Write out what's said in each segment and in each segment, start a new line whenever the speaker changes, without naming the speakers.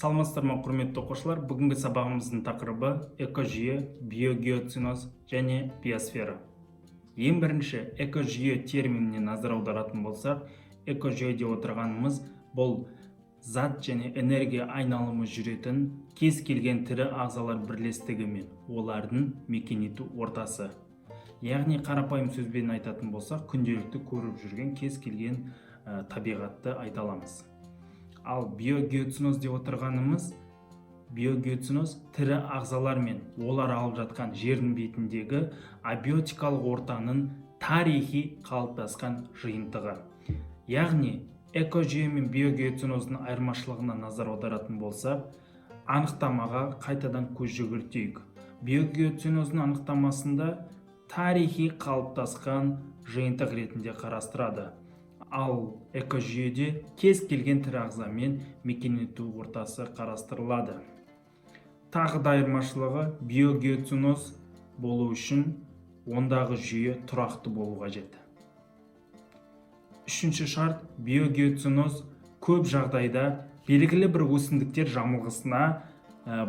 Саламатсыздар ма, құрметті оқушылар? Бүгінгі сабағымыздың тақырыбы экожүйе, биогеоценоз және биосфера. Ең бірінші экожүйе терминіне назар аударатын болсақ, экожүйе деп отырғанымыз бұл зат және энергия айналымы жүретін кез келген тірі ағзалар бірлестігі мен олардың мекен ету ортасы. Яғни қарапайым сөзбен айтатын болсақ, күнделікті көріп жүрген кез келген табиғатты айта аламыз. Ал биогеоценоз деп отырғанымыз, биогеоценоз тірі ағзалар мен олар алып жатқан жердің бетіндегі абиотикалық ортаның тарихи қалыптасқан жиынтығы. Яғни экожүйе мен биогеоценоздың айырмашылығына назар аударатын болсақ, анықтамаға қайтадан көз жүгіртейік. Биогеоценоздың анықтамасында тарихи қалыптасқан жиынтық ретінде қарастырады. Ал экожүйеде кез келген тірі ағза мен мекен ету ортасы қарастырылады. Тағы да айырмашылығы, биогеоценоз болу үшін ондағы жүйе тұрақты болу қажет. Үшінші шарт, биогеоценоз көп жағдайда белгілі бір өсімдіктер жамылғысына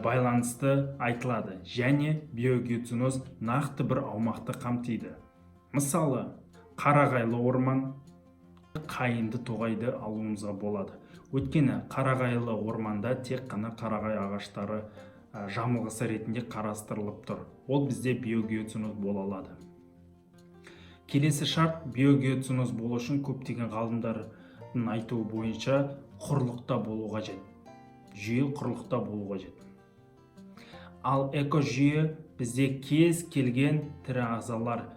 байланысты айтылады және биогеоценоз нақты бір аумақты қамтиды. Мысалы, қарағайлы орман, қайынды тоғайды алуымызға болады. Өйткені қарағайлы орманда тек қана қарағай ағаштары жамылғысы ретінде қарастырылып тұр. Ол бізде биогеоценоз бола алады. Келесі шарт, биогеоценоз болу үшін көптеген ғалымдардың айтуы бойынша құрлықта болу қажет. Жүйе құрлықта болу қажет. Ал экожүйе бізде кез келген тірі ағзалар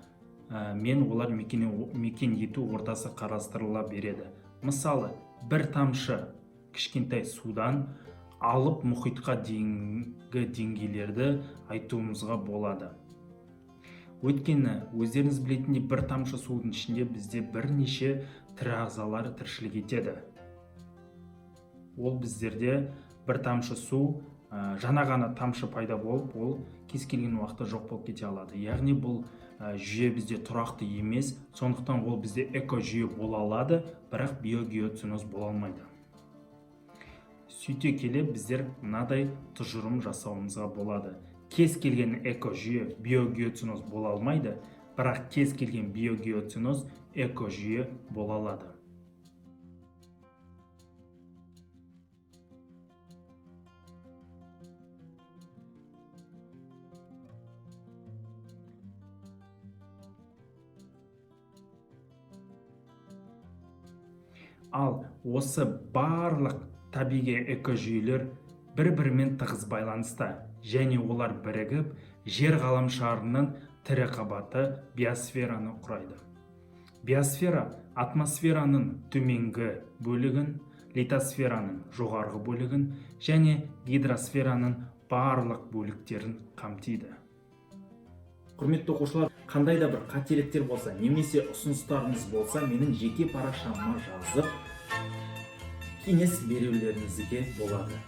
мен олар мекен ету ортасы қарастырыла береді. Мысалы, бір тамшы кішкентай судан алып мұхитқа дейінгі деңгейлерді айтуымызға болады. Өйткені өздеріңіз білетіндей, бір тамшы судың ішінде бізде бірнеше тірі ағзалар тіршілік етеді. Ол біздерде бір тамшы су, жаңа ғана тамшы пайда болып, ол кез келген уақытта жоқ болып кете алады. Яғни бұл жүйе бізде тұрақты емес, сондықтан ол бізде экожүйе бола алады, бірақ биогеоценоз бола алмайды. Сөйте келе біздер мынадай тұжырым жасауымызға болады. Кез келген экожүйе биогеоценоз бола алмайды, бірақ кез келген биогеоценоз экожүйе бола алады. Ал осы барлық табиғи экожүйелер бір-бірімен тығыз байланыста және олар бірігіп жер ғаламшарының тірі қабаты биосфераны құрайды. Биосфера атмосфераның төменгі бөлігін, литосфераның жоғарғы бөлігін және гидросфераның барлық бөліктерін қамтиды. Құрметті оқушылар, қандай да бір қателіктер болса, немесе ұсыныстарыңыз болса, менің жеке парақшама жазып, кеңес берулеріңізге болады.